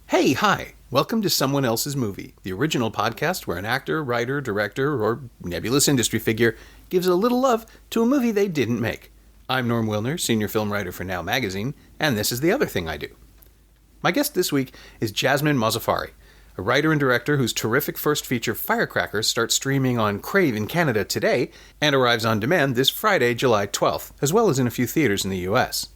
Hey, hi! Welcome to Someone Else's Movie, the original podcast where an actor, writer, director, or nebulous industry figure gives a little love to a movie they didn't make. I'm Norm Wilner, senior film writer for Now Magazine, and this is the other thing I do. My guest this week is Jasmin Mozaffari, a writer and director whose terrific first feature Firecrackers starts streaming on Crave in Canada today and arrives on demand this Friday, July 12th, as well as in a few theaters in the US.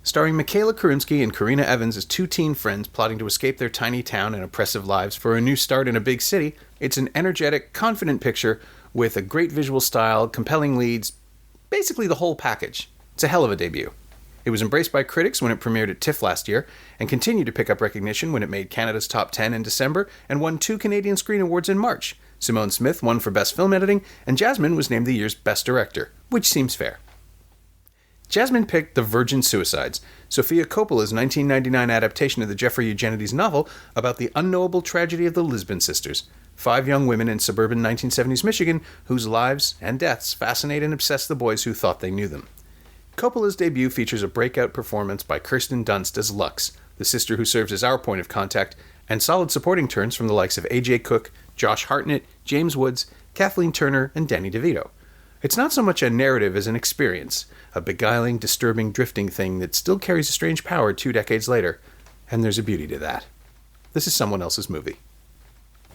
Starring Michaela Kurinsky and Karina Evans as two teen friends plotting to escape their tiny town and oppressive lives for a new start in a big city, it's an energetic, confident picture with a great visual style, compelling leads, basically the whole package. It's a hell of a debut. It was embraced by critics when it premiered at TIFF last year, and continued to pick up recognition when it made Canada's top 10 in December and won 2 Canadian Screen Awards in March. Simone Smith won for Best Film Editing, and Jasmin was named the year's Best Director, which seems fair. Jasmin picked The Virgin Suicides, Sofia Coppola's 1999 adaptation of the Jeffrey Eugenides novel about the unknowable tragedy of the Lisbon sisters, 5 young women in suburban 1970s Michigan whose lives and deaths fascinate and obsess the boys who thought they knew them. Coppola's debut features a breakout performance by Kirsten Dunst as Lux, the sister who serves as our point of contact, and solid supporting turns from the likes of A.J. Cook, Josh Hartnett, James Woods, Kathleen Turner, and Danny DeVito. It's not so much a narrative as an experience, a beguiling, disturbing, drifting thing that still carries a strange power 2 decades later, and there's a beauty to that. This is Someone Else's Movie.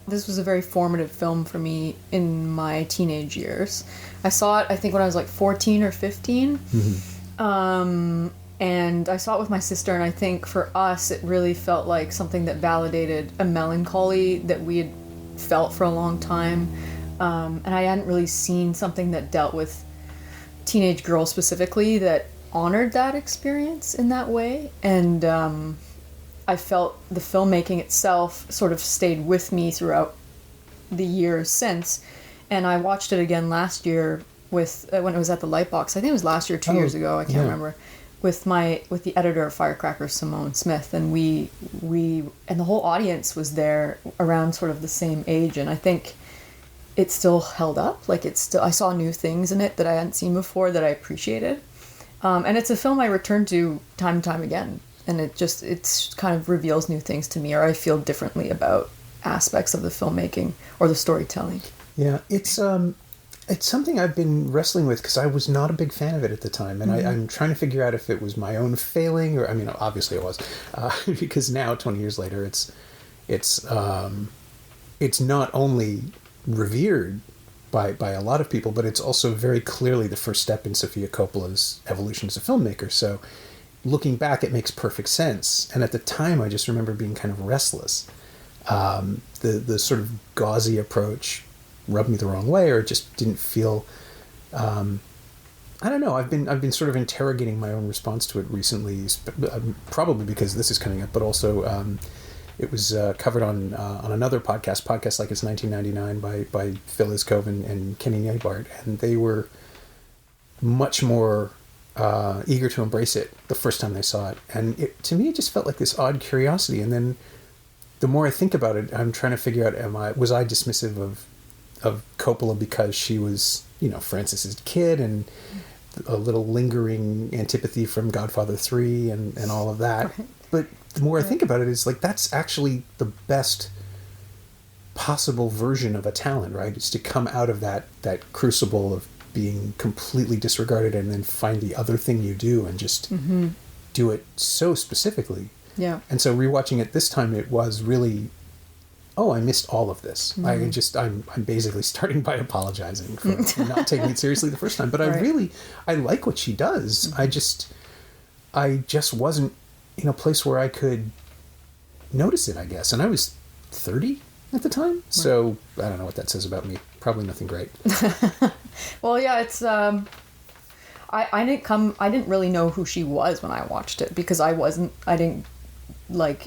This was a very formative film for me in my teenage years. I saw it, I think, when I was like 14 or 15. Mm-hmm. And I saw it with my sister, and I think for us it really felt like something that validated a melancholy that we had felt for a long time. And I hadn't really seen something that dealt with teenage girls specifically that honored that experience in that way. And I felt the filmmaking itself sort of stayed with me throughout the years since. And I watched it again last year with when it was at the Lightbox. I think it was last year, 2 years ago. I can't remember. With the editor of Firecrackers, Simone Smith, and we and the whole audience was there around sort of the same age, and I think it still held up. Like I saw new things in it that I hadn't seen before that I appreciated. And it's a film I return to time and time again. And it's kind of reveals new things to me, or I feel differently about aspects of the filmmaking or the storytelling. Yeah, it's something I've been wrestling with because I was not a big fan of it at the time. And mm-hmm. I'm trying to figure out if it was my own failing or, I mean, obviously it was. Because now, 20 years later, it's not only revered by a lot of people, but it's also very clearly the first step in Sofia Coppola's evolution as a filmmaker. So looking back, it makes perfect sense. And at the time, I just remember being kind of restless. The sort of gauzy approach rubbed me the wrong way, or it just didn't feel. I don't know. I've been sort of interrogating my own response to it recently, probably because this is coming up, but also. It was covered on another podcast like it's 1999 by Phil Iscove and Kenny Nabart, and they were much more eager to embrace it the first time they saw it. And to me, it just felt like this odd curiosity. And then the more I think about it, I'm trying to figure out, was I dismissive of Coppola because she was, Francis's kid and a little lingering antipathy from Godfather 3 and all of that. Right. But the more I think about it, it's like that's actually the best possible version of a talent, right? It's to come out of that crucible of being completely disregarded and then find the other thing you do and just mm-hmm. do it so specifically. Yeah. And so rewatching it this time, it was really, I missed all of this. Mm-hmm. I'm basically starting by apologizing for not taking it seriously the first time. But right. I like what she does. Mm-hmm. I just wasn't in a place where I could notice it, I guess. And I was 30 at the time. Right. So I don't know what that says about me. Probably nothing great. Well, yeah, it's, I didn't really know who she was when I watched it because I didn't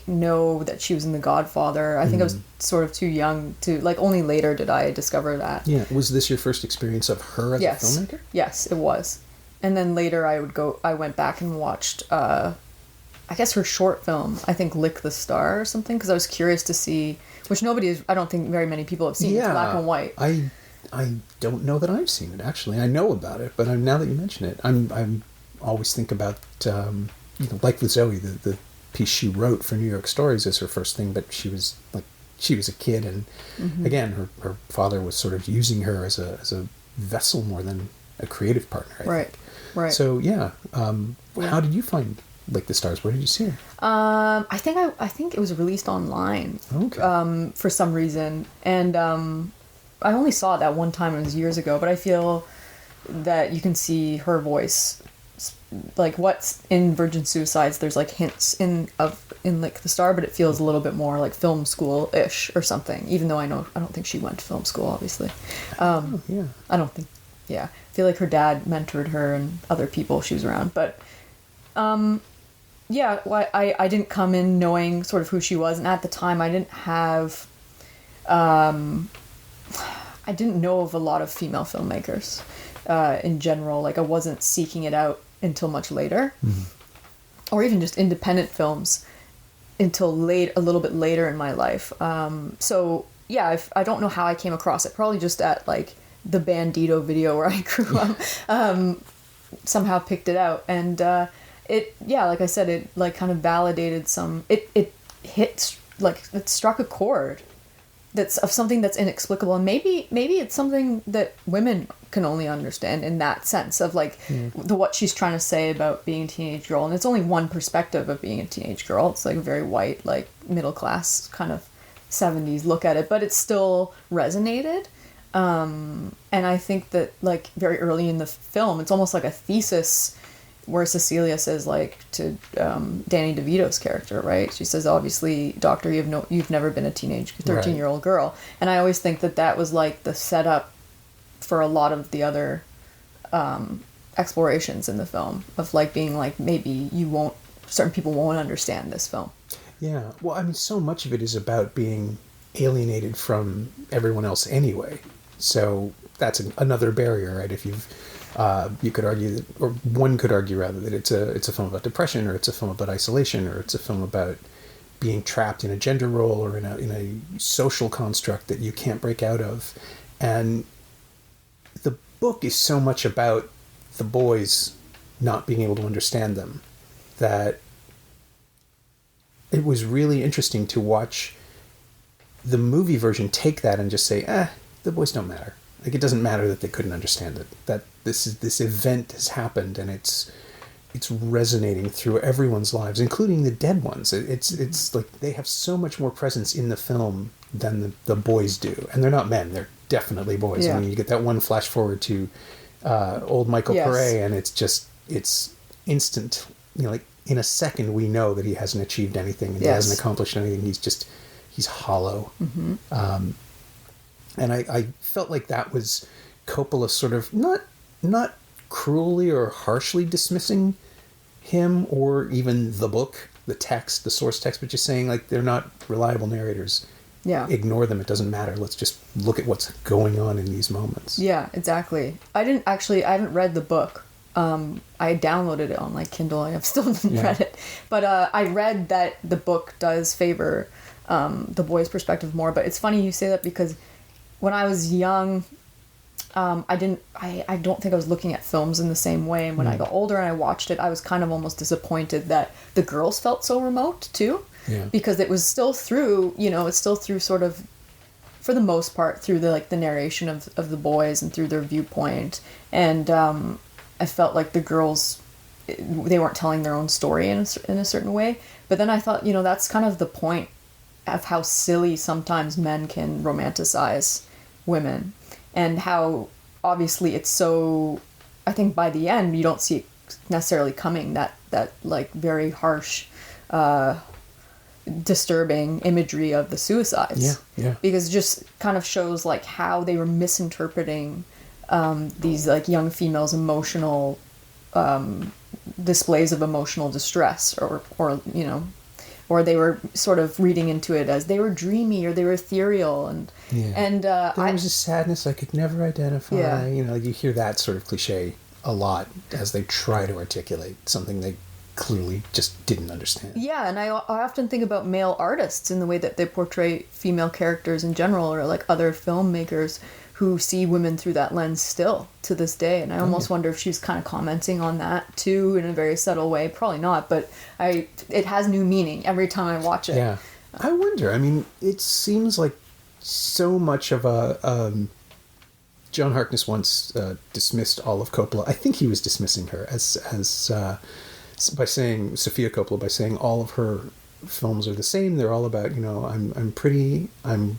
know that she was in The Godfather. I think I was sort of too young to, only later did I discover that. Yeah. Was this your first experience of her as a filmmaker? Yes, it was. And then later I went back and watched, I guess her short film, I think Lick the Star or something, because I was curious to see, which I don't think very many people have seen. It's black and white. I don't know that I've seen it, actually. I know about it, but now that you mention it, I'm always think about, like with Zoe, the piece she wrote for New York Stories as her first thing, but she was a kid, and again, her father was sort of using her as a vessel more than a creative partner, I think. Right. So, how did you find Like the Stars? Where did you see it? I think it was released online. Okay. For some reason, and I only saw it that one time. It was years ago, but I feel that you can see her voice, like what's in Virgin Suicides. There's like hints in Like the Star, but it feels a little bit more like film school ish or something. Even though I don't think she went to film school, obviously. Yeah. I don't think. Yeah, I feel like her dad mentored her and other people she was around, but. Yeah, well, I didn't come in knowing sort of who she was, and at the time I didn't have, I didn't know of a lot of female filmmakers in general. Like, I wasn't seeking it out until much later, or even just independent films until a little bit later in my life. So yeah, I don't know how I came across it. Probably just at like the Bandito video where I grew up. Somehow picked it out, and like I said, it like kind of validated it hit, like it struck a chord that's of something that's inexplicable, and maybe it's something that women can only understand in that sense of like what she's trying to say about being a teenage girl. And it's only one perspective of being a teenage girl. It's like a very white, like middle class kind of 70s look at it, but it still resonated. And I think that like very early in the film, it's almost like a thesis where Cecilia says like to Danny DeVito's character, right? She says, obviously, doctor, you've never been a teenage 13-year-old girl. And I always think that was like the setup for a lot of the other explorations in the film of like being like, maybe certain people won't understand this film. Yeah. Well, I mean, so much of it is about being alienated from everyone else anyway. So that's another barrier, right? If you could argue that, or one could argue rather, that it's a film about depression, or it's a film about isolation, or it's a film about being trapped in a gender role or in a social construct that you can't break out of. And the book is so much about the boys not being able to understand them that it was really interesting to watch the movie version take that and just say, the boys don't matter. Like, it doesn't matter that they couldn't understand it. That this event has happened, and it's resonating through everyone's lives, including the dead ones. It's like they have so much more presence in the film than the boys do, and they're not men. They're definitely boys. Yeah. I mean, you get that one flash forward to old Michael Pare, and it's instant. You know, like in a second, we know that he hasn't achieved anything and he hasn't accomplished anything. He's hollow. Mm-hmm. And I felt like that was Coppola sort of not cruelly or harshly dismissing him or even the book, the text, the source text, but just saying like they're not reliable narrators. Yeah. Ignore them. It doesn't matter. Let's just look at what's going on in these moments. Yeah, exactly. I haven't read the book. I downloaded it on like Kindle. I have still haven't read it, but I read that the book does favor the boy's perspective more. But it's funny you say that because when I was young, I don't think I was looking at films in the same way. And when I got older and I watched it, I was kind of almost disappointed that the girls felt so remote too. Yeah. Because it was still through, sort of, for the most part, through the narration of the boys and through their viewpoint. And I felt like the girls, they weren't telling their own story in a certain way. But then I thought, that's kind of the point of how silly sometimes men can romanticize women, and how obviously it's so, I think by the end you don't see it necessarily coming, that like very harsh disturbing imagery of the suicides. Yeah. Because it just kind of shows like how they were misinterpreting these like young females' emotional displays of emotional distress, or they were sort of reading into it as they were dreamy or they were ethereal, and there was a sadness I could never identify. Yeah. You hear that sort of cliche a lot as they try to articulate something they clearly just didn't understand. Yeah, and I often think about male artists in the way that they portray female characters in general, or like other filmmakers who see women through that lens still to this day. And I almost wonder if she's kind of commenting on that too in a very subtle way. Probably not, but it has new meaning every time I watch it. Yeah. I wonder. I mean, it seems like so much of a... John Harkness once dismissed all of Coppola. I think he was dismissing her as by saying, Sofia Coppola, by saying all of her films are the same. They're all about, I'm pretty, I'm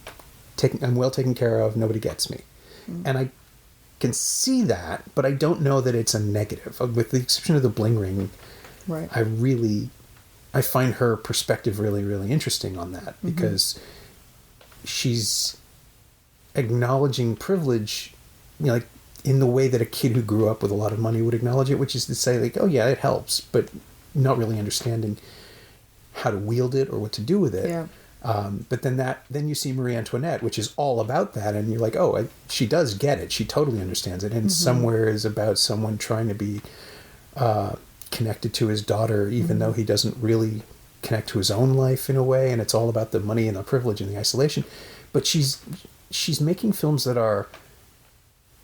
well taken care of, nobody gets me. And I can see that, but I don't know that it's a negative. With the exception of the Bling Ring, Right. I find her perspective really, really interesting on that, because she's acknowledging privilege, like in the way that a kid who grew up with a lot of money would acknowledge it, which is to say, like, oh yeah, it helps, but not really understanding how to wield it or what to do with it. Yeah. But then you see Marie Antoinette, which is all about that, and you're like, oh, she does get it. She totally understands it, and somewhere is about someone trying to be connected to his daughter, even though he doesn't really connect to his own life in a way, and it's all about the money and the privilege and the isolation. But she's making films that are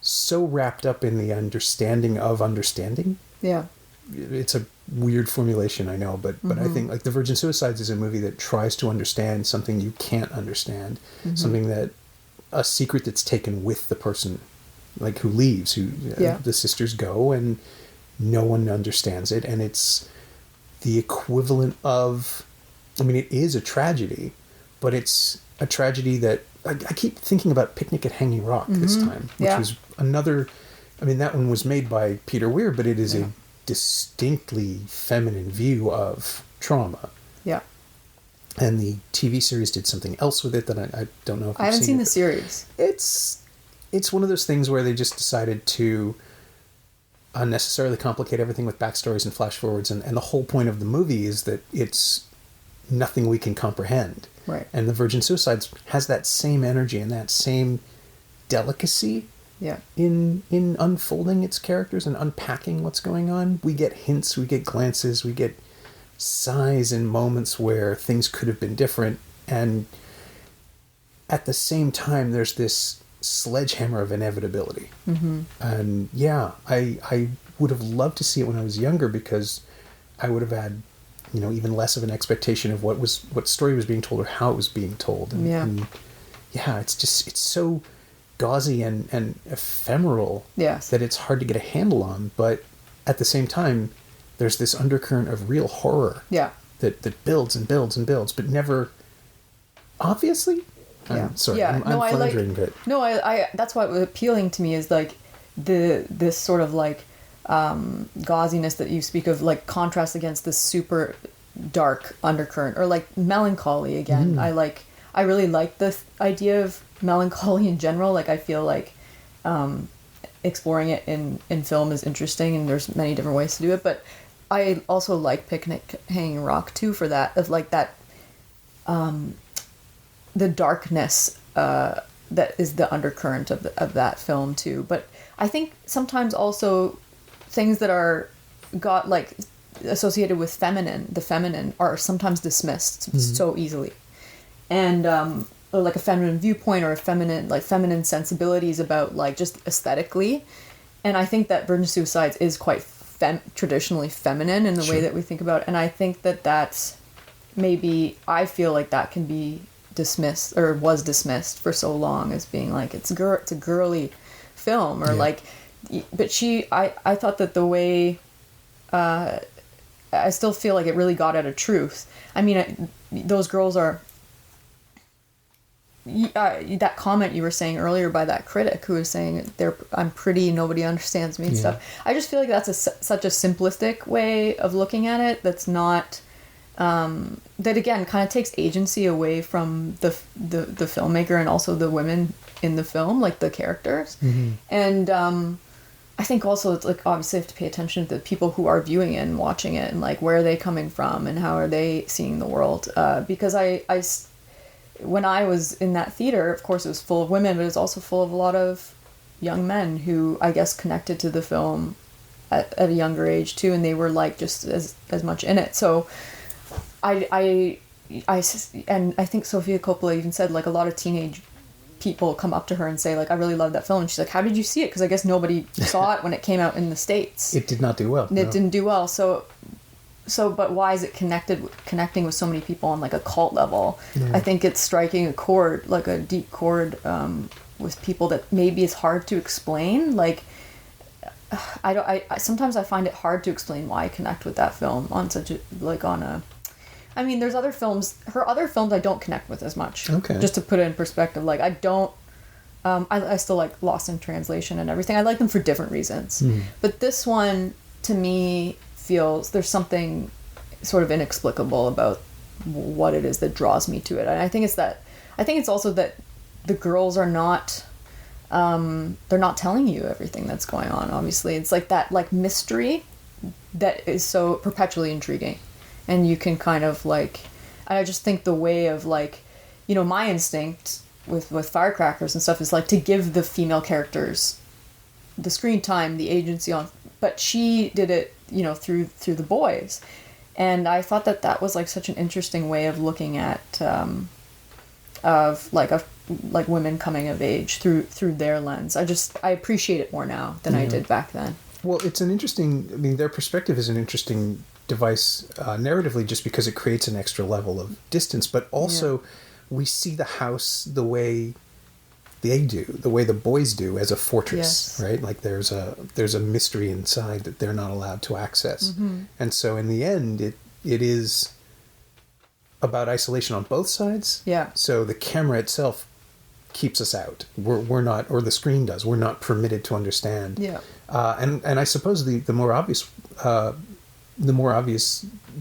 so wrapped up in the understanding of understanding. Yeah. It's a weird formulation, I know, but I think like The Virgin Suicides is a movie that tries to understand something you can't understand, something that a secret that's taken with the person, like who leaves, the sisters go and no one understands it, and it's the equivalent of, I mean, it is a tragedy, but it's a tragedy that I keep thinking about Picnic at Hanging Rock this time, which was another. I mean, that one was made by Peter Weir, but it is a distinctly feminine view of trauma. Yeah. And the TV series did something else with it that I don't know if I haven't seen it. the series. It's one of those things where they just decided to unnecessarily complicate everything with backstories and flash forwards, and the whole point of the movie is that it's nothing we can comprehend. Right. And The Virgin Suicides has that same energy and that same delicacy in unfolding its characters and unpacking what's going on. We get hints, we get glances, we get sighs in moments where things could have been different, and at the same time there's this sledgehammer of inevitability. And I would have loved to see it when I was younger, because I would have had even less of an expectation of what story was being told or how it was being told. And it's so gauzy and ephemeral that it's hard to get a handle on. But at the same time, there's this undercurrent of real horror that builds and builds and builds, but never obviously. I'm sorry, I'm floundering, but I that's why it was appealing to me, is like this sort of like gauziness that you speak of, like contrast against this super dark undercurrent, or like melancholy again. I really like the idea of melancholy in general. Like I feel like exploring it in film is interesting, and there's many different ways to do it, but I also like Picnic Hanging Rock too, for that, of like that the darkness that is the undercurrent of that film too. But I think sometimes also things that are got like associated with the feminine are sometimes dismissed so easily, and or like a feminine viewpoint, or a feminine sensibilities about like just aesthetically. And I think that Virgin Suicides is quite traditionally feminine in the way that we think about it. And I think that that's maybe, I feel like that can be dismissed, or was dismissed for so long, as being like it's a girly film, or like, but I thought that the way I still feel like it really got at a truth. I mean, those girls are that comment you were saying earlier by that critic who was saying I'm pretty, nobody understands me and stuff. I just feel like that's such a simplistic way of looking at it. That's not that again kind of takes agency away from the filmmaker, and also the women in the film, like the characters. And I think also it's like, obviously you have to pay attention to the people who are viewing it and watching it, and like where are they coming from and how are they seeing the world, because when I was in that theater, of course it was full of women, but it was also full of a lot of young men who I guess connected to the film at a younger age too, and they were like just as much in it. So I think Sofia Coppola even said like a lot of teenage people come up to her and say like, I really love that film, and she's like, how did you see it? Because I guess nobody saw it when it came out in the States. It did not do well. It didn't do well. So but why is it connecting with so many people on like a cult level? Yeah. I think it's striking a chord, like a deep chord, with people that maybe it's hard to explain. Like I sometimes I find it hard to explain why I connect with that film on such a I mean, there's other films. Her other films I don't connect with as much. Okay. Just to put it in perspective, like I don't. I still like Lost in Translation and everything. I like them for different reasons. But this one, to me, feels there's something sort of inexplicable about what it is that draws me to it. And I think it's also that the girls are not. They're not telling you everything that's going on. Obviously, it's like that like mystery that is so perpetually intriguing. And you can kind of like, I just think the way of like, my instinct with Firecrackers and stuff is like to give the female characters the screen time, the agency on, but she did it, through the boys. And I thought that was like such an interesting way of looking at, of like women coming of age through their lens. I appreciate it more now than I did back then. Well, it's an interesting, their perspective is an interesting device narratively just because it creates an extra level of distance, but also we see the house the way they do, the way the boys do, as a fortress, right? Like there's a mystery inside that they're not allowed to access. And so in the end it is about isolation on both sides. So the camera itself keeps us out. We're not, or the screen does, we're not permitted to understand. And I suppose the more obvious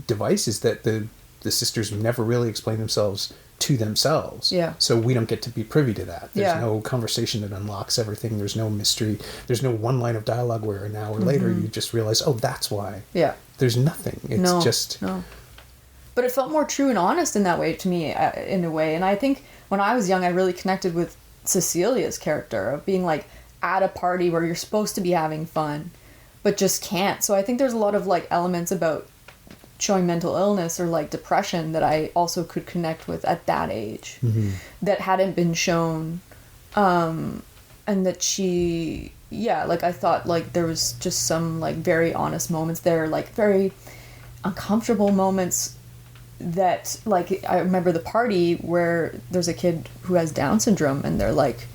device is that the sisters never really explain themselves to themselves. So we don't get to be privy to that. There's no conversation that unlocks everything. There's no mystery. There's no one line of dialogue where an hour later you just realize, oh, that's why. There's nothing. It's just... No. But it felt more true and honest in that way to me, in a way. And I think when I was young, I really connected with Cecilia's character of being like at a party where you're supposed to be having fun, but just can't. So I think there's a lot of like elements about showing mental illness or like depression that I also could connect with at that age that hadn't been shown. And that she, like I thought like there was just some like very honest moments there, like very uncomfortable moments that like, I remember the party where there's a kid who has Down syndrome and they're like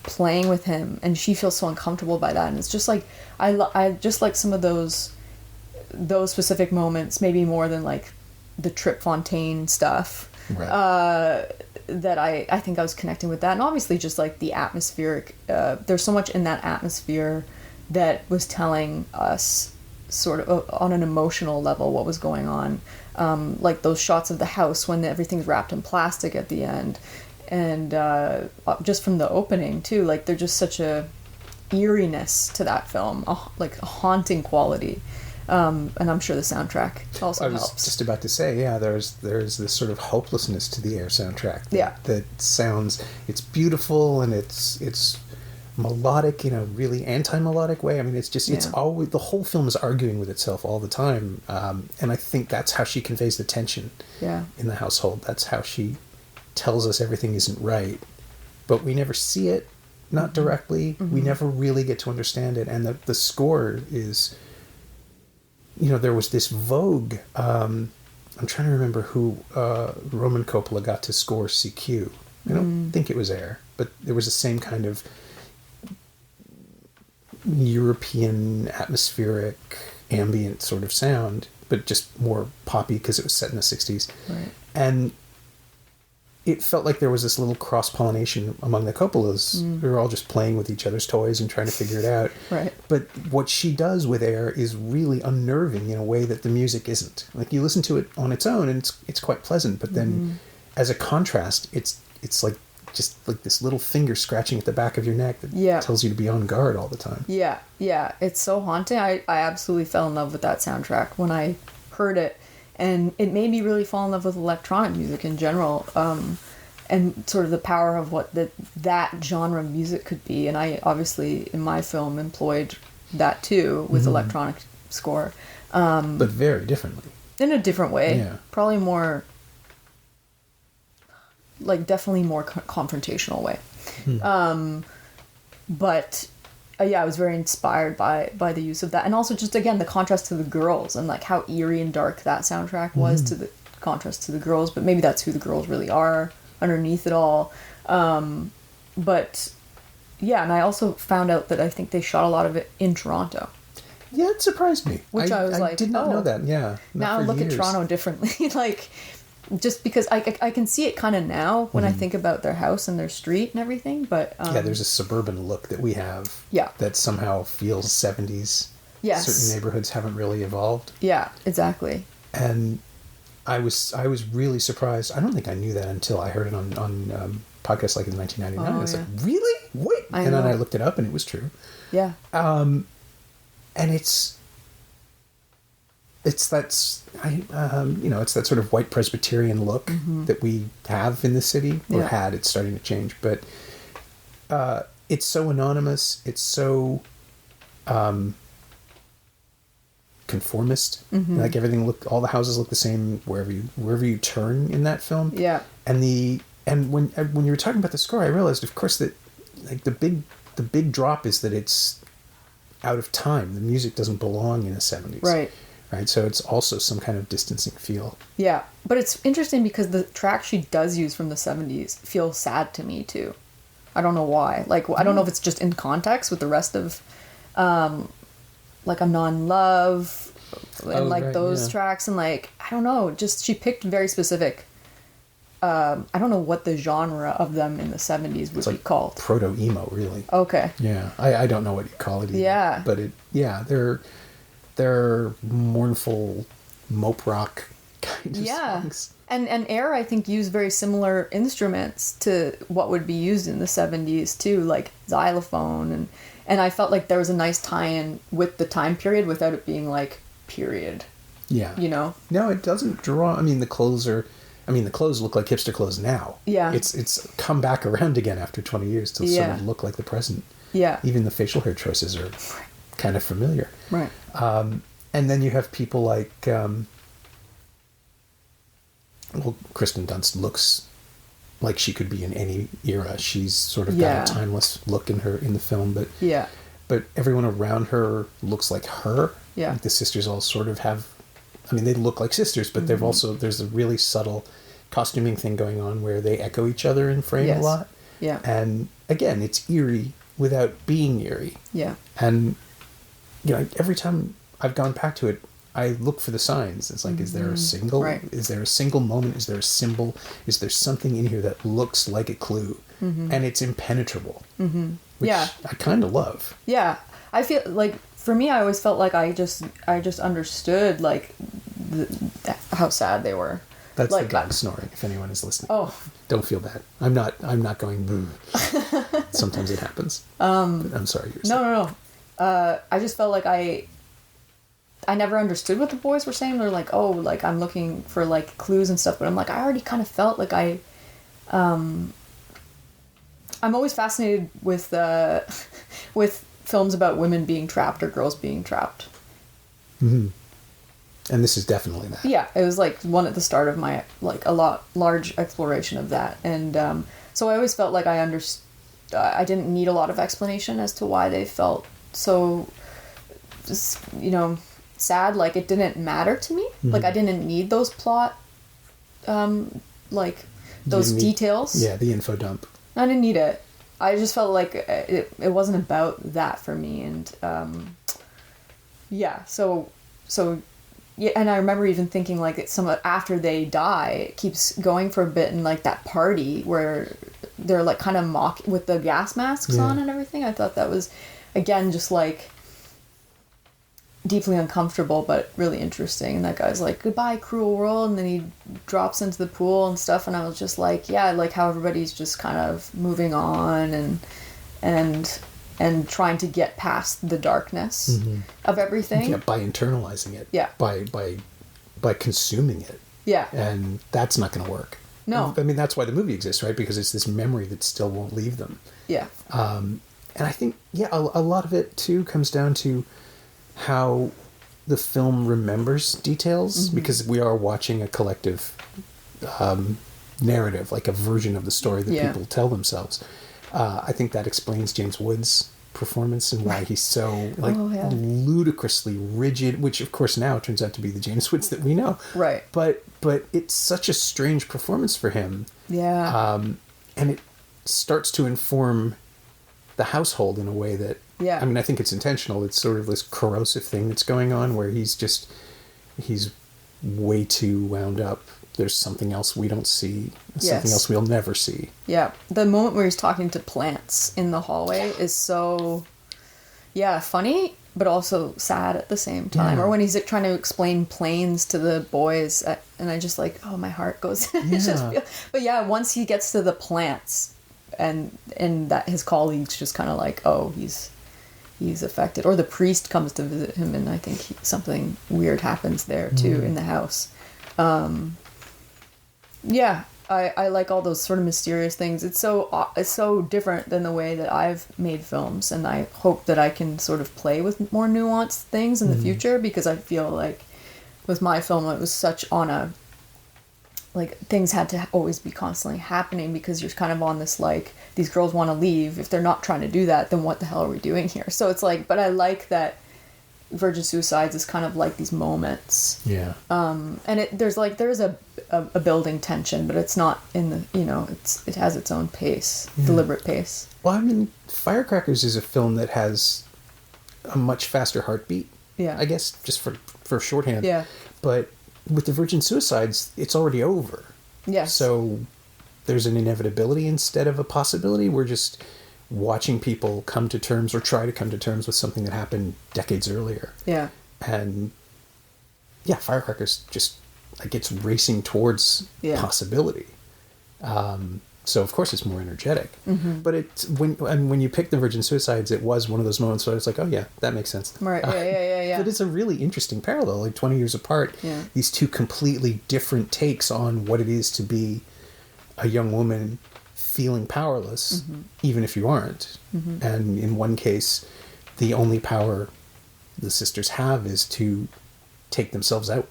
playing with him and she feels so uncomfortable by that. And it's just like, I just like some of those specific moments, maybe more than like the Trip Fontaine stuff, that I think I was connecting with that. And obviously just like the atmospheric, there's so much in that atmosphere that was telling us sort of on an emotional level what was going on. Like those shots of the house when everything's wrapped in plastic at the end. And just from the opening too, like there's just such a eeriness to that film, like a haunting quality. And I'm sure the soundtrack also helps. I was just about to say, there's this sort of hopelessness to the Air soundtrack. That sounds, it's beautiful and it's melodic in a really anti-melodic way. I mean, it's always, the whole film is arguing with itself all the time. And I think that's how she conveys the tension in the household. That's how she tells us everything isn't right. But we never see it, not directly. We never really get to understand it. And the score is... there was this vogue, I'm trying to remember who Roman Coppola got to score CQ. I don't think it was Air, but there was the same kind of European atmospheric ambient sort of sound, but just more poppy because it was set in the 60s. And it felt like there was this little cross-pollination among the Coppolas. We were all just playing with each other's toys and trying to figure it out. But what she does with Air is really unnerving in a way that the music isn't. Like, you listen to it on its own and it's quite pleasant, but then as a contrast, it's like just like this little finger scratching at the back of your neck that tells you to be on guard all the time. It's so haunting. I absolutely fell in love with that soundtrack when I heard it. And it made me really fall in love with electronic music in general, and sort of the power of what that genre of music could be. And I obviously, in my film, employed that too with electronic score. But very differently. In a different way. Yeah. Probably more, like, definitely more confrontational way. But yeah, I was very inspired by the use of that. And also just, again, the contrast to the girls and, like, how eerie and dark that soundtrack was to the contrast to the girls. But maybe that's who the girls really are underneath it all. But yeah, and I also found out that I think they shot a lot of it in Toronto. Yeah, it surprised me. Which I was like, I did not know that, yeah. Now I look at Toronto differently. Like, just because I can see it kind of now when I think about their house and their street and everything, but... yeah, there's a suburban look that we have that somehow feels 70s. Yes. Certain neighborhoods haven't really evolved. Yeah, exactly. And I was really surprised. I don't think I knew that until I heard it on podcasts like in 1999. I was like, really? Wait! And then I looked it up and it was true. Yeah. And it's that sort of white Presbyterian look that we have in the city, or had. It's starting to change, but it's so anonymous. It's so conformist. Like all the houses look the same wherever you turn in that film. Yeah. And when you were talking about the score, I realized, of course, that like the big drop is that it's out of time. The music doesn't belong in the 70s. Right. So it's also some kind of distancing feel. Yeah. But it's interesting because the track she does use from the 70s feels sad to me too. I don't know why. Like, I don't know if it's just in context with the rest of, like, I'm Not in Love and those tracks. And like, I don't know, just she picked very specific. I don't know what the genre of them in the 70s would be called. Proto-emo, really. Okay. Yeah. I don't know what you call it either. Yeah. But they're mournful mope rock kind of songs. And Air, I think, used very similar instruments to what would be used in the 70s too, like xylophone. And I felt like there was a nice tie-in with the time period without it being like period. Yeah. You know? No, it doesn't draw... I mean, the clothes look like hipster clothes now. Yeah. It's come back around again after 20 years to sort of look like the present. Yeah. Even the facial hair choices are kind of familiar. Right. And then you have people like... Kristen Dunst looks like she could be in any era. She's sort of got a timeless look in the film, but everyone around her looks like her. Yeah. Like the sisters all sort of have... I mean, they look like sisters, but there's a really subtle costuming thing going on where they echo each other in frame a lot. Yeah. And again, it's eerie without being eerie. Yeah. And, every time I've gone back to it, I look for the signs. It's like, is there a single? Right. Is there a single moment? Is there a symbol? Is there something in here that looks like a clue? And it's impenetrable, which I kind of love. Yeah. I feel like, for me, I always felt like I just understood, like, how sad they were. That's like, the dog snoring, if anyone is listening. Oh. Don't feel bad. I'm not going boo. Sometimes it happens. But I'm sorry. No. I just felt like I never understood what the boys were saying. They're like, oh, like, I'm looking for, like, clues and stuff. But I'm like, I already kind of felt like I'm always fascinated with films about women being trapped or girls being trapped. Mm-hmm. And this is definitely that. Yeah, it was like one at the start of my, like, large exploration of that. And so I always felt like I didn't need a lot of explanation as to why they felt so, sad. Like, it didn't matter to me. Like, I didn't need those plot, like, those details. Yeah, the info dump. I didn't need it. I just felt like it wasn't about that for me. And, so yeah, and I remember even thinking, like, after they die, it keeps going for a bit, and like that party where they're like kind of mock with the gas masks on and everything. I thought that was, again, just like deeply uncomfortable but really interesting. And that guy's like, goodbye cruel world, and then he drops into the pool and stuff, and I was just like, yeah, like how everybody's just kind of moving on and trying to get past the darkness of everything. Yeah, by internalizing it. Yeah. By consuming it. Yeah. And that's not going to work. No. I mean, that's why the movie exists, right? Because it's this memory that still won't leave them. Yeah. And I think, yeah, a lot of it too comes down to how the film remembers details, because we are watching a collective narrative, like a version of the story that people tell themselves. I think that explains James Woods' performance and why he's so ludicrously rigid, which of course now turns out to be the James Woods that we know. Right. But it's such a strange performance for him. Yeah. And it starts to inform the household in a way that, I mean, I think it's intentional. It's sort of this corrosive thing that's going on where he's way too wound up. There's something else we don't see, something else we'll never see. Yeah. The moment where he's talking to plants in the hallway is so, funny, but also sad at the same time. Yeah. Or when he's trying to explain planes to the boys, and I just like, oh, my heart goes. But yeah, once he gets to the plants, and that his colleagues just kind of like, oh, he's affected. Or the priest comes to visit him, and I think something weird happens there too in the house. I like all those sort of mysterious things. It's so different than the way that I've made films, and I hope that I can sort of play with more nuanced things in the future, because I feel like with my film it was such on a, like, things had to always be constantly happening, because you're kind of on this, like, these girls want to leave. If they're not trying to do that, then what the hell are we doing here? So it's like, but I like that Virgin Suicides is kind of like these moments. Yeah. And there's a building tension, but it's not in the, it has its own pace, deliberate pace. Well, I mean, Firecrackers is a film that has a much faster heartbeat. Yeah. I guess, just for shorthand. Yeah. But with the Virgin Suicides, it's already over. Yes. So there's an inevitability instead of a possibility. We're just watching people come to terms, or try to come to terms with something that happened decades earlier. Yeah. And Firecrackers just, like, it's racing towards possibility. So of course it's more energetic. But it's when you pick the Virgin Suicides, it was one of those moments where it's like, oh yeah, that makes sense. Right. Yeah. But it's a really interesting parallel, like 20 years apart. Yeah. These two completely different takes on what it is to be a young woman feeling powerless, even if you aren't. And in one case, the only power the sisters have is to take themselves out,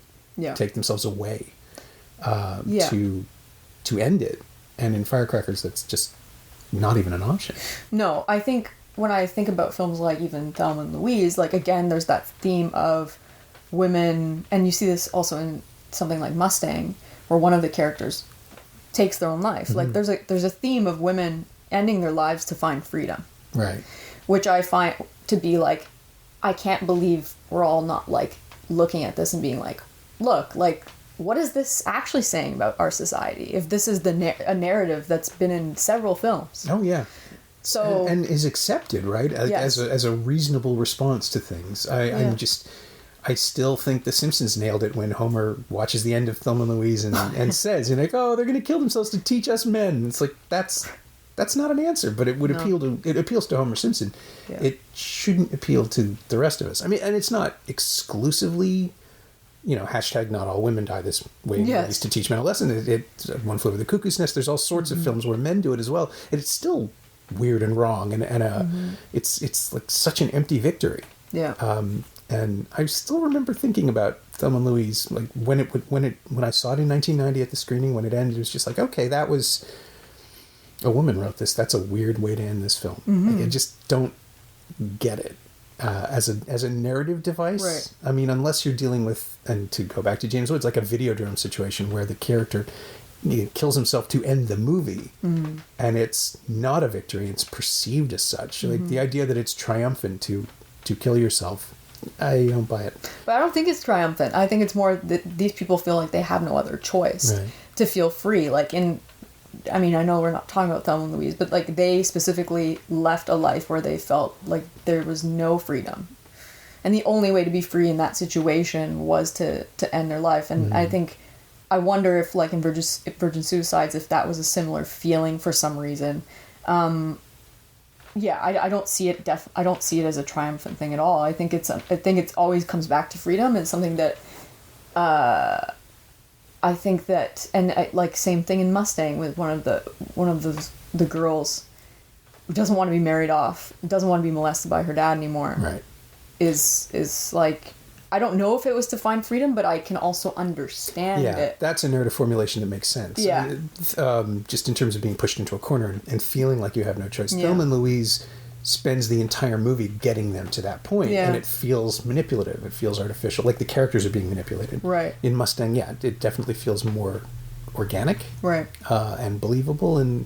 take themselves away, to end it. And in Firecrackers, that's just not even an option. No, I think when I think about films like even Thelma and Louise, like, again, there's that theme of women, and you see this also in something like Mustang, where one of the characters takes their own life. Like, there's a theme of women ending their lives to find freedom. Right. Which I find to be like, I can't believe we're all not, like, looking at this and being like, look, like, what is this actually saying about our society? If this is a narrative that's been in several films. Oh, yeah. So and is accepted, right? As a reasonable response to things. I still think The Simpsons nailed it when Homer watches the end of Thelma and Louise and says, like, oh, they're going to kill themselves to teach us men. It's like, that's not an answer, but it would it appeals to Homer Simpson. Yeah. It shouldn't appeal to the rest of us. I mean, and it's not exclusively, hashtag not all women die this way, at least to teach men a lesson. It's One Flew Over the Cuckoo's Nest. There's all sorts of films where men do it as well. And it's still weird and wrong, and it's like such an empty victory. Yeah. And I still remember thinking about Thelma and Louise, like when I saw it in 1990 at the screening, when it ended, it was just like, okay, that was a woman wrote this. That's a weird way to end this film. Like, I just don't get it as a narrative device. Right. I mean, unless you're dealing with, and to go back to James Woods, like a Videodrome situation where the character kills himself to end the movie, and it's not a victory. It's perceived as such. Like the idea that it's triumphant to kill yourself. I don't buy it. But I don't think it's triumphant. I think it's more that these people feel like they have no other choice to feel free. Like I know we're not talking about Thelma and Louise, but like they specifically left a life where they felt like there was no freedom. And the only way to be free in that situation was to end their life. And I wonder if, like in Virgin Suicides, if that was a similar feeling for some reason. I don't see it. I don't see it as a triumphant thing at all. I think it always comes back to freedom. It's something that, I think that, and like same thing in Mustang with one of the girls. doesn't want to be married off, doesn't want to be molested by her dad anymore. Right. Is like, I don't know if it was to find freedom, but I can also understand it. That's a narrative formulation that makes sense. Yeah. Just in terms of being pushed into a corner and feeling like you have no choice. Yeah. Thelma and Louise spends the entire movie getting them to that point, Yeah. and it feels manipulative. It feels artificial, like the characters are being manipulated. Right. In Mustang, yeah, it definitely feels more organic, Right. and believable, and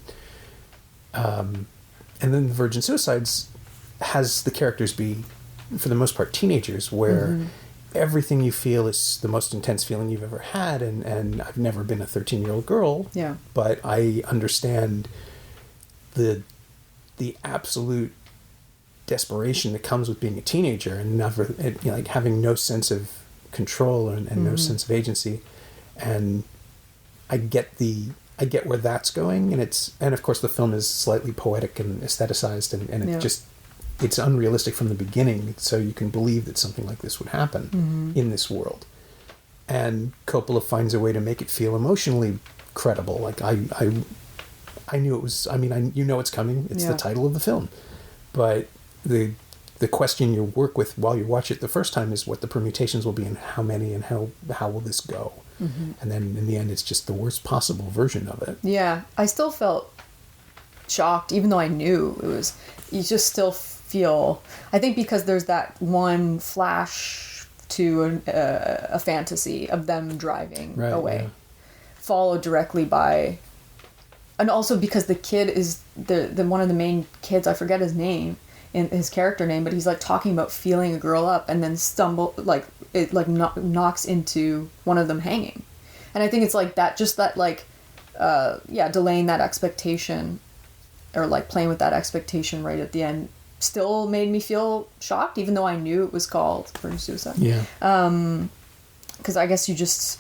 then the Virgin Suicides has the characters be, for the most part, teenagers, where everything you feel is the most intense feeling you've ever had, and I've never been a 13-year-old girl, Yeah. but I understand the absolute desperation that comes with being a teenager and never, like, having no sense of control and no sense of agency, and I get where that's going, and of course the film is slightly poetic and aestheticized, and it's unrealistic from the beginning, so you can believe that something like this would happen in this world. And Coppola finds a way to make it feel emotionally credible. Like I knew it was. I mean, it's coming. It's the title of the film, but the question you work with while you watch it the first time is what the permutations will be and how many and how will this go. And then in the end, it's just the worst possible version of it. Yeah, I still felt shocked, even though I knew it was. You just still feel. I think because there's that one flash to a fantasy of them driving away, followed directly by, and also because the kid is the one of the main kids. I forget his name, in his character name, but he's like talking about feeling a girl up, and then knocks into one of them hanging, and I think it's like that, just that like, delaying that expectation, or like playing with that expectation right at the end, still made me feel shocked, even though I knew it was called Verge Suicide. Yeah. Because I guess you just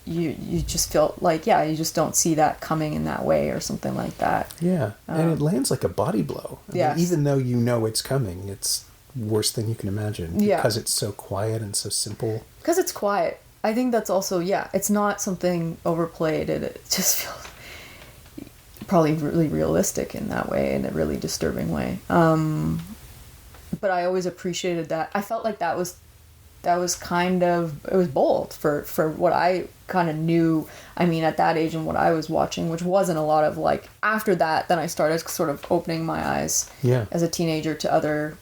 feel like, you just don't see that coming in that way or something like that. Yeah, and it lands like a body blow. I mean, even though you know it's coming, it's worse than you can imagine, because it's so quiet and so simple. Because it's quiet. I think that's also, it's not something overplayed, and it just feels probably really realistic in that way, in a really disturbing way. But I always appreciated that. I felt like that was kind of, it was bold for what I kind of knew. I mean, at that age and what I was watching, which wasn't a lot of like, after that, then I started sort of opening my eyes as a teenager to other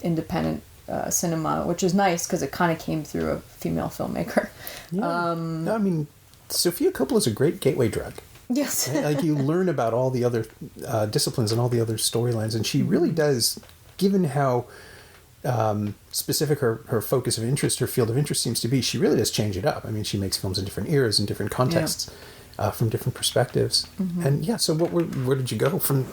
independent cinema, which is nice because it kind of came through a female filmmaker. Yeah. No, I mean, Sofia Coppola is a great gateway drug. Yes. Like, you learn about all the other disciplines and all the other storylines, and she really does, given how specific her focus of interest, her field of interest seems to be, she really does change it up. I mean, she makes films in different eras and different contexts, from different perspectives. And so where did you go from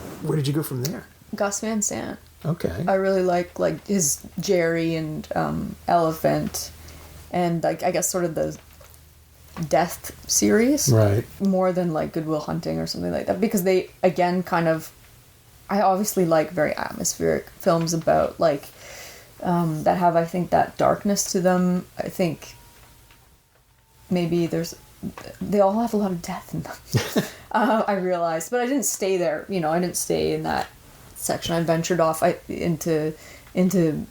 there? Gus Van Sant. Okay. I really like his Jerry and Elephant, and like, I guess sort of the death series, right, more than like Good Will Hunting or something like that, because they, again, kind of, I obviously like very atmospheric films about like that have, I think, that darkness to them. I think maybe they all have a lot of death in them. I realized, but I didn't stay there. I didn't stay in that section. I ventured off into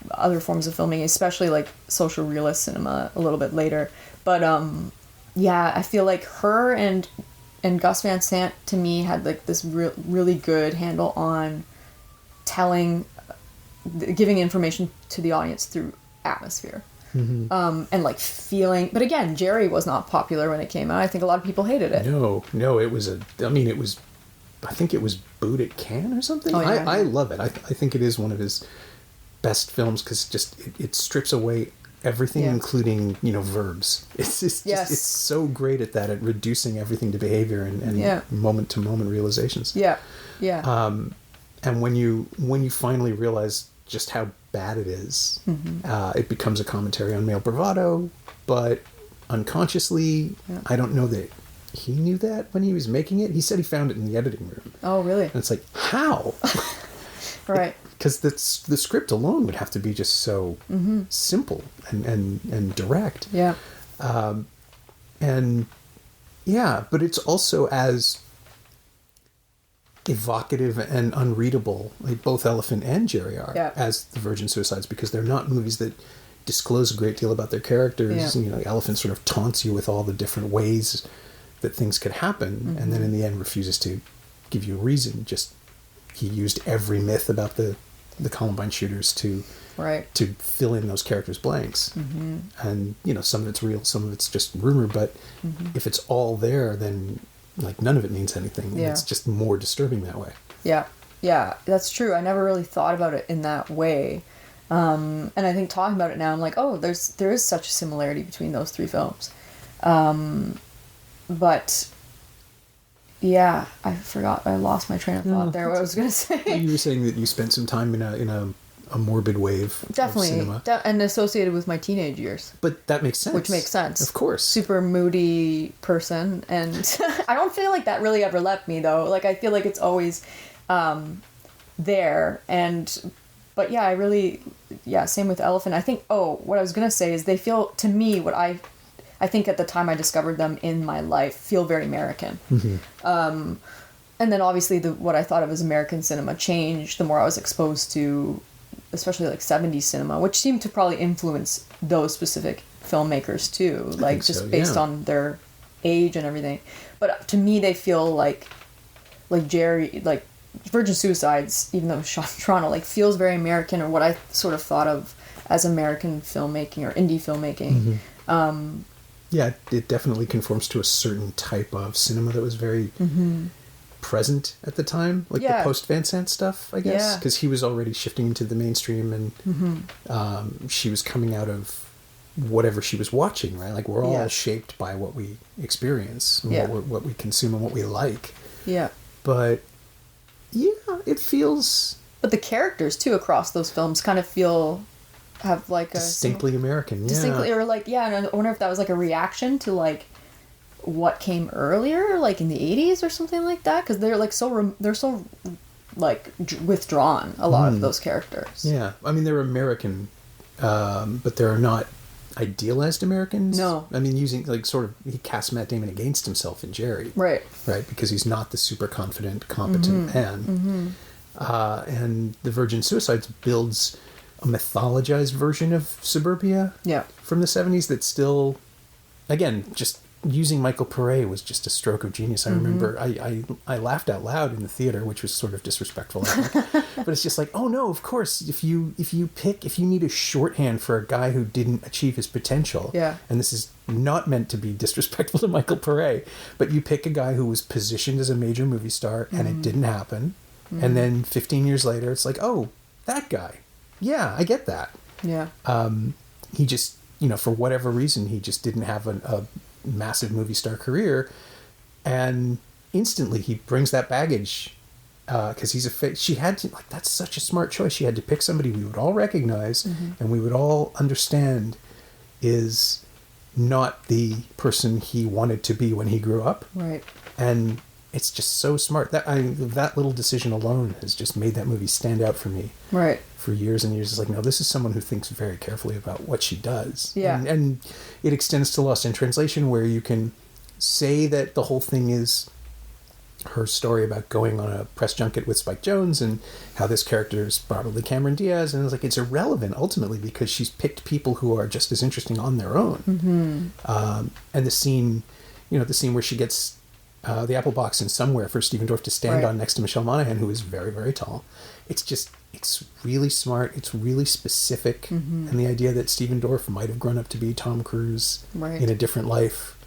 other forms of filming, especially like social realist cinema a little bit later. But I feel like her and Gus Van Sant, to me, had like this really good handle on giving information to the audience through atmosphere. And like feeling. But again, Jerry was not popular when it came out. I think a lot of people hated it. No, it was I think it was booed at Cannes or something. Oh, yeah. I love it. I think it is one of his best films, because just it strips away everything, including verbs. It's just it's so great at that, at reducing everything to behavior and moment to moment realizations. And when you finally realize just how bad it is, it becomes a commentary on male bravado, but unconsciously, I don't know that he knew that when he was making it. He said he found it in the editing room. Oh, really? And it's like, how? Right. Because the script alone would have to be just so simple and direct. Yeah. But it's also as evocative and unreadable, like both Elephant and Jerry are, Yeah. as the Virgin Suicides, because they're not movies that disclose a great deal about their characters. Yeah. You know, Elephant sort of taunts you with all the different ways that things could happen, and then in the end refuses to give you a reason. Just he used every myth about the Columbine shooters to Right. to fill in those characters' blanks. And you know, some of it's real, some of it's just rumor, but if it's all there, then like none of it means anything. And Yeah. it's just more disturbing that way. Yeah, yeah, that's true. I never really thought about it in that way, and I think talking about it now, I'm like, oh, there is such a similarity between those three films, but yeah, I forgot. I lost my train of thought there. What I was gonna say. You were saying that you spent some time in a morbid wave Definitely, of cinema, and associated with my teenage years. but that makes sense. Which makes sense. of course. Super moody person, and I don't feel like that really ever left me though. Like I feel like it's always there, but yeah, same with Elephant. I think what I was gonna say is they feel to me what I think at the time I discovered them in my life feel very American. And then obviously what I thought of as American cinema changed the more I was exposed to, especially like 70s cinema, which seemed to probably influence those specific filmmakers too, like just so, based yeah. on their age and everything. But to me, they feel like Jerry, like Virgin Suicides, even though it was shot in Toronto, like feels very American, or what I sort of thought of as American filmmaking or indie filmmaking. Yeah, it definitely conforms to a certain type of cinema that was very present at the time, like Yeah. the post Van Sant stuff, I guess, Yeah. because he was already shifting into the mainstream, and she was coming out of whatever she was watching, right? Like we're all Yes. shaped by what we experience, and Yeah. what we consume, and what we like. Yeah. But yeah, it feels But the characters too across those films kind of have like a distinctly American. Yeah. distinctly, or like, yeah, and I wonder if that was like a reaction to like what came earlier, like in the 80s or something like that, because they're like they're so like withdrawn, a lot of those characters. Yeah, I mean they're American, but they're not idealized Americans. No. I mean using like sort of he casts Matt Damon against himself in Jerry, Right. because he's not the super confident, competent man. And the Virgin Suicides builds a mythologized version of suburbia Yeah. from the 70s that's still, again, just using Michael Pare was just a stroke of genius. I remember I laughed out loud in the theater, which was sort of disrespectful, I think. But it's just like, oh no, of course, if you need a shorthand for a guy who didn't achieve his potential, Yeah. and this is not meant to be disrespectful to Michael Pare, but you pick a guy who was positioned as a major movie star and it didn't happen, and then 15 years later, it's like, oh, that guy. Yeah, I get that. Yeah. He just, for whatever reason, he just didn't have a massive movie star career, and instantly he brings that baggage because she had to, like, that's such a smart choice. She had to pick somebody we would all recognize and we would all understand is not the person he wanted to be when he grew up. Right. And it's just so smart. That little decision alone has just made that movie stand out for me. Right. For years and years. It's like, no, this is someone who thinks very carefully about what she does. Yeah. And it extends to Lost in Translation, where you can say that the whole thing is her story about going on a press junket with Spike Jonze and how this character is probably Cameron Diaz. And it's like, it's irrelevant ultimately because she's picked people who are just as interesting on their own. And the scene where she gets the apple box in Somewhere for Stephen Dorff to stand Right. on next to Michelle Monaghan, who is very, very tall. It's really smart. It's really specific. And the idea that Stephen Dorff might have grown up to be Tom Cruise Right. in a different life,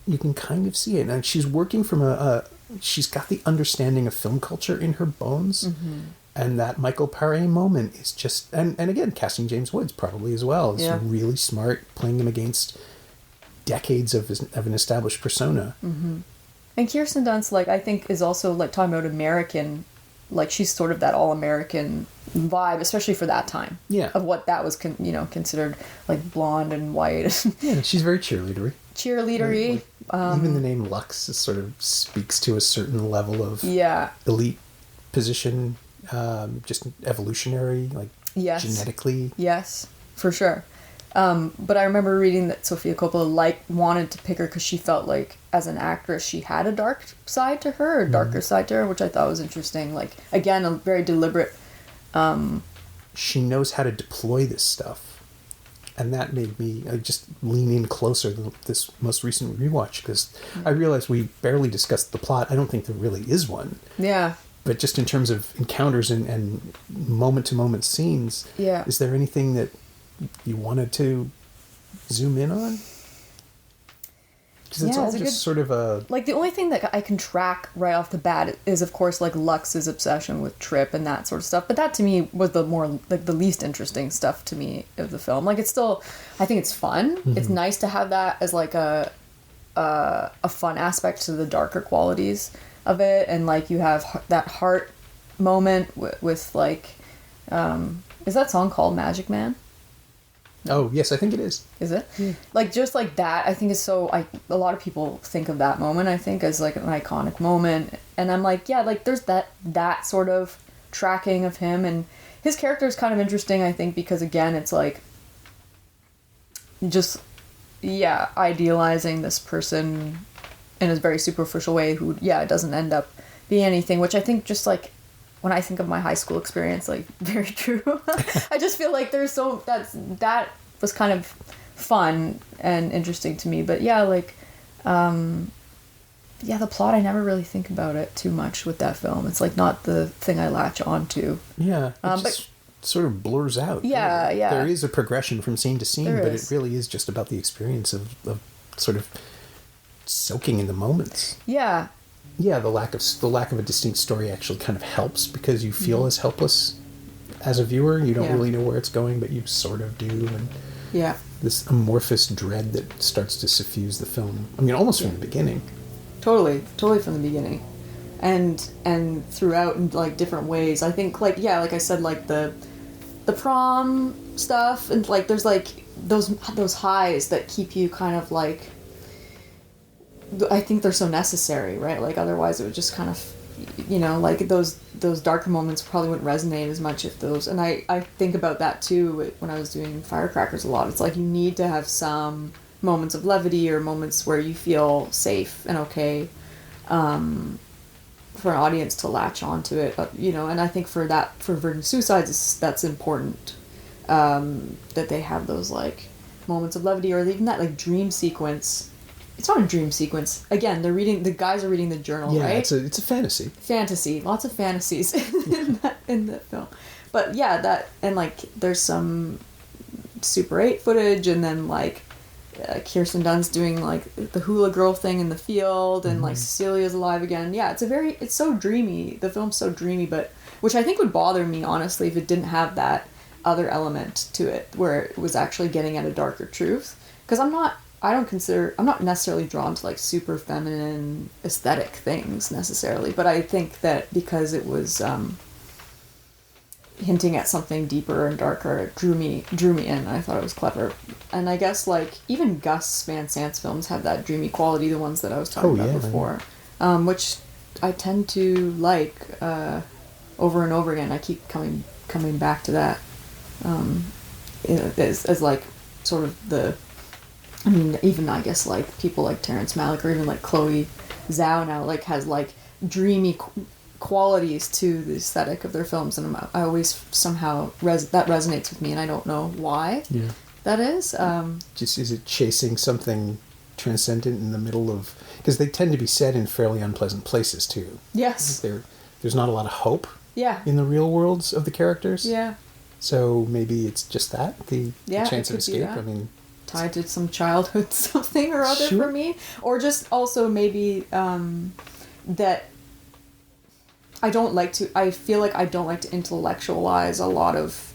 you can kind of see it. And she's working from she's got the understanding of film culture in her bones. And that Michael Paré moment is just, and again, casting James Woods probably as well. It's Yeah. really smart, playing him against decades of an established persona. And Kirsten Dunst, like, I think is also like talking about American, like she's sort of that all-American vibe, especially for that time. Yeah. Of what that was, considered like blonde and white, Yeah, she's very cheerleadery. cheerleadery. Even the name Lux is sort of speaks to a certain level of Yeah. elite position, just evolutionary, like Yes. genetically. Yes, for sure. But I remember reading that Sofia Coppola wanted to pick her because she felt like as an actress she had a dark side to her, or darker side to her, which I thought was interesting. Like, again, a very deliberate. She knows how to deploy this stuff, and that made me just lean in closer this most recent rewatch, because I realized we barely discussed the plot. I don't think there really is one. Yeah. But just in terms of encounters and moment-to-moment scenes, is there anything that you wanted to zoom in on? Because it's all just sort of a... Like, the only thing that I can track right off the bat is, of course, like, Lux's obsession with Trip and that sort of stuff. But that, to me, was the more, like, the least interesting stuff to me of the film. Like, it's still... I think it's fun. Mm-hmm. It's nice to have that as, like, a fun aspect to the darker qualities of it. And, like, you have that heart moment with like... is that song called Magic Man? Oh, yes, I think it is. Is it? Yeah. Like, just like that, I think is so... a lot of people think of that moment, I think, as like an iconic moment. And I'm like, yeah, like, there's that sort of tracking of him. And his character is kind of interesting, I think, because, again, it's like... just, yeah, idealizing this person in a very superficial way who, yeah, doesn't end up being anything, which I think just, like... when I think of my high school experience, like, very true. I just feel like there's that was kind of fun and interesting to me. But yeah, like, the plot, I never really think about it too much with that film. It's like not the thing I latch on to. Yeah, but sort of blurs out. Yeah, yeah. There is a progression from scene to scene, but it really is just about the experience of sort of soaking in the moments. Yeah. Yeah, the lack of a distinct story actually kind of helps, because you feel as helpless as a viewer. You don't really know where it's going, but you sort of do. And this amorphous dread that starts to suffuse the film. I mean, almost from the beginning. Totally from the beginning, and throughout in like different ways. I think like I said, like the prom stuff, and like there's like those highs that keep you kind of like. I think they're so necessary, right? Like, otherwise it would just kind of, like those darker moments probably wouldn't resonate as much if those... And I think about that too when I was doing Firecrackers a lot. It's like you need to have some moments of levity or moments where you feel safe and okay for an audience to latch onto it, and I think for Virgin Suicides, that's important, that they have those like moments of levity, or even that like dream sequence. It's not a dream sequence. Again, the guys are reading the journal, right? Yeah, it's a fantasy. Fantasy. Lots of fantasies in the film. But yeah, that, and like there's some Super 8 footage, and then like Kirsten Dunst doing like the hula girl thing in the field, and like Cecilia's alive again. Yeah, it's so dreamy. The film's so dreamy, but which I think would bother me, honestly, if it didn't have that other element to it where it was actually getting at a darker truth. Because I'm not necessarily drawn to like super feminine aesthetic things necessarily, but I think that because it was hinting at something deeper and darker, it drew me in. I thought it was clever. And I guess like even Gus Van Sant's films have that dreamy quality, the ones that I was talking about before, which I tend to like over and over again. I keep coming back to that as like sort of the... I mean, even I guess like people like Terrence Malick, or even like Chloe Zhao now, like has like dreamy qualities to the aesthetic of their films, and I always somehow that resonates with me, and I don't know why that is. Just is it chasing something transcendent in the middle of... Because they tend to be set in fairly unpleasant places too. Yes. There's not a lot of hope. Yeah. In the real worlds of the characters. Yeah. So maybe it's just that the chance of escape. I mean. Tied to some childhood something or other for me, or just also maybe that I feel like I don't like to intellectualize a lot of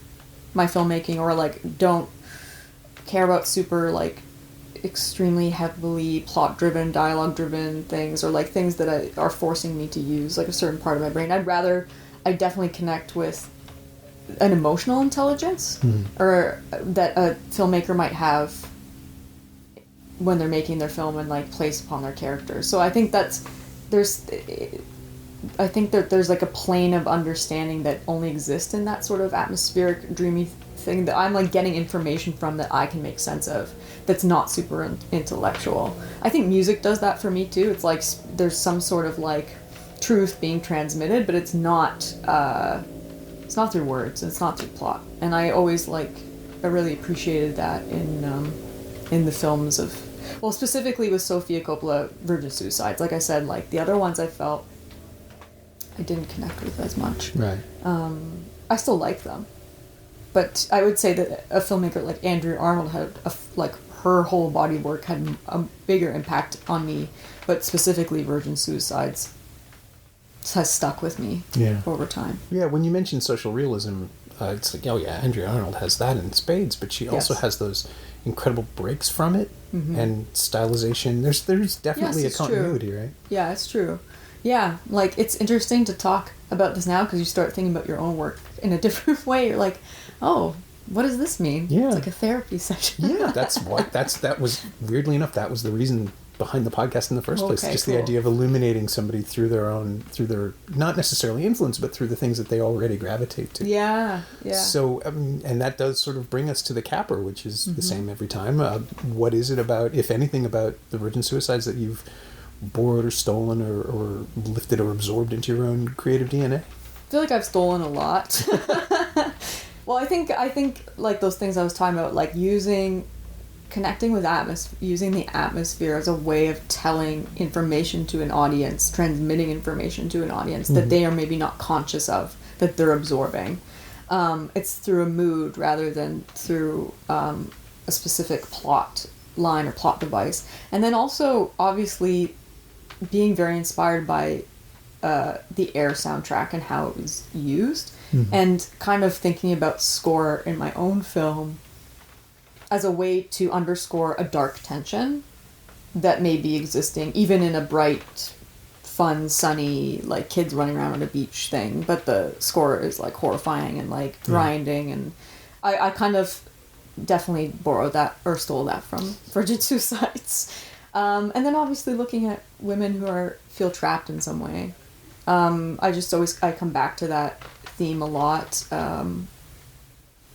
my filmmaking, or like don't care about super like extremely heavily plot driven, dialogue driven things, or like things that are forcing me to use like a certain part of my brain. I definitely connect with an emotional intelligence, or that a filmmaker might have when they're making their film, and like place upon their characters. So I think there's I think that there's like a plane of understanding that only exists in that sort of atmospheric, dreamy thing that I'm like getting information from that I can make sense of. That's not super intellectual. I think music does that for me too. It's like there's some sort of like truth being transmitted, but it's not through words. It's not through plot. And I always I really appreciated that in the films of, well, specifically with Sofia Coppola, Virgin Suicides. Like I said, like the other ones I felt I didn't connect with as much. Right. I still like them, but I would say that a filmmaker like Andrea Arnold had her whole body of work had a bigger impact on me, but specifically Virgin Suicides has stuck with me over time. Yeah, when you mention social realism, it's like, oh yeah, Andrea Arnold has that in spades, but she also has those incredible breaks from it and stylization. There's definitely a continuity, true. Right? Yeah, it's true. Yeah, like it's interesting to talk about this now because you start thinking about your own work in a different way. You're like, oh, what does this mean? Yeah. It's like a therapy session. Yeah, that was weirdly enough, that was the reason behind the podcast in the first place. Just cool. The idea of illuminating somebody through their not necessarily influence, but through the things that they already gravitate to. Yeah. So, and that does sort of bring us to the capper, which is the same every time. What is it about, if anything, about the Virgin Suicides that you've borrowed or stolen or lifted or absorbed into your own creative DNA? I feel like I've stolen a lot. Well, I think like those things I was talking about, like connecting with using the atmosphere as a way of telling information to an audience, transmitting information to an audience that they are maybe not conscious of, that they're absorbing. It's through a mood rather than through a specific plot line or plot device. And then also, obviously, being very inspired by the Air soundtrack and how it was used, and kind of thinking about score in my own film as a way to underscore a dark tension that may be existing even in a bright, fun, sunny, like kids running around on a beach thing, but the score is like horrifying and like grinding, and I kind of definitely borrowed that or stole that from Virgin Suicides. And then obviously looking at women who feel trapped in some way. I come back to that theme a lot,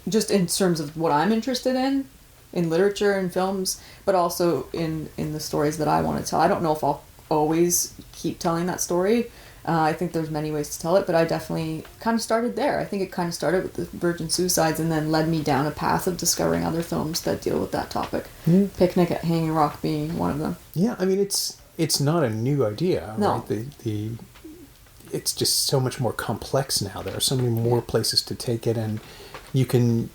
just in terms of what I'm interested in literature and films, but also in the stories that I want to tell. I don't know if I'll always keep telling that story. I think there's many ways to tell it, but I definitely kind of started there. I think it kind of started with the Virgin Suicides and then led me down a path of discovering other films that deal with that topic. Picnic at Hanging Rock being one of them. Yeah, I mean, it's not a new idea. No. Right? It's just so much more complex now. There are so many more places to take it, and you can...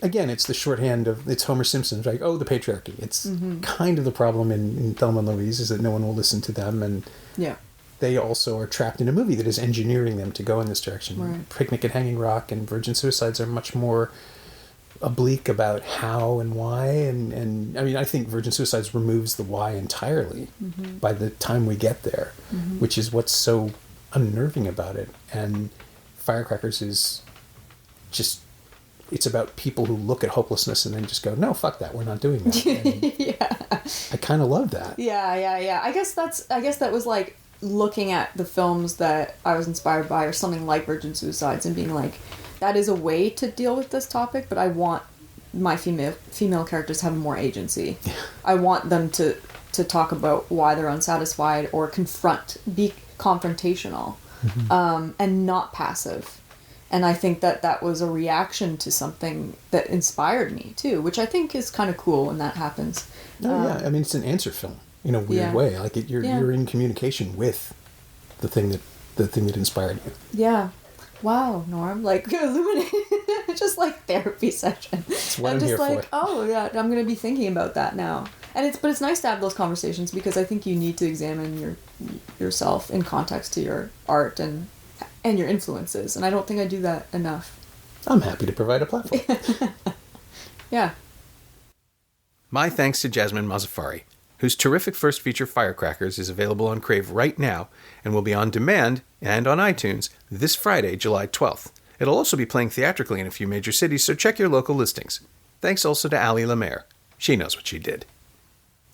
again, it's the shorthand of, it's Homer Simpson's, like, oh, the patriarchy. It's kind of the problem in Thelma and Louise, is that no one will listen to them, and they also are trapped in a movie that is engineering them to go in this direction. Right. Picnic at Hanging Rock and Virgin Suicides are much more oblique about how and why, and I mean, I think Virgin Suicides removes the why entirely by the time we get there, which is what's so unnerving about it. And Firecrackers is just... it's about people who look at hopelessness and then just go, no, fuck that, we're not doing that. I kind of love that. Yeah. I guess that was like looking at the films that I was inspired by, or something like Virgin Suicides, and being like, that is a way to deal with this topic, but I want my female characters to have more agency. I want them to talk about why they're unsatisfied or be confrontational, and not passive. And I think that was a reaction to something that inspired me too, which I think is kind of cool when that happens. I mean, it's an answer film in a weird way. Like you're in communication with the thing that inspired you. Yeah. Wow, Norm, like illuminating, just like therapy session. That's what I'm here just like, for. oh yeah, I'm gonna be thinking about that now. And it's nice to have those conversations, because I think you need to examine yourself in context to your art and your influences, and I don't think I do that enough. I'm happy to provide a platform. Yeah. My thanks to Jasmin Mozaffari, whose terrific first feature Firecrackers is available on Crave right now and will be on demand and on iTunes this Friday, July 12th. It'll also be playing theatrically in a few major cities, so check your local listings. Thanks also to Ali Lemaire. She knows what she did.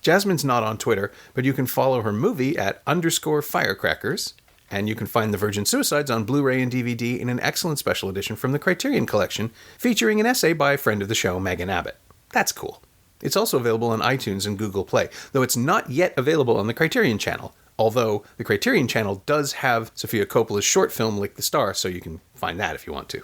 Jasmine's not on Twitter, but you can follow her movie at _Firecrackers, and you can find The Virgin Suicides on Blu-ray and DVD in an excellent special edition from the Criterion Collection, featuring an essay by a friend of the show, Megan Abbott. That's cool. It's also available on iTunes and Google Play, though it's not yet available on the Criterion Channel, although the Criterion Channel does have Sofia Coppola's short film Lick the Star, so you can find that if you want to.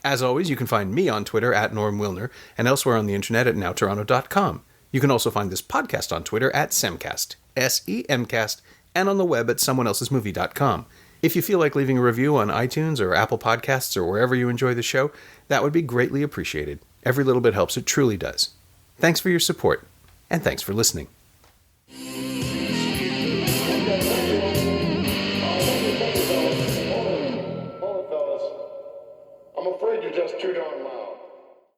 As always, you can find me on Twitter at Norm Wilner, and elsewhere on the internet at nowtoronto.com. You can also find this podcast on Twitter at Semcast, SEMcast, and on the web at someoneelsesmovie.com. If you feel like leaving a review on iTunes or Apple Podcasts or wherever you enjoy the show, that would be greatly appreciated. Every little bit helps, it truly does. Thanks for your support, and thanks for listening.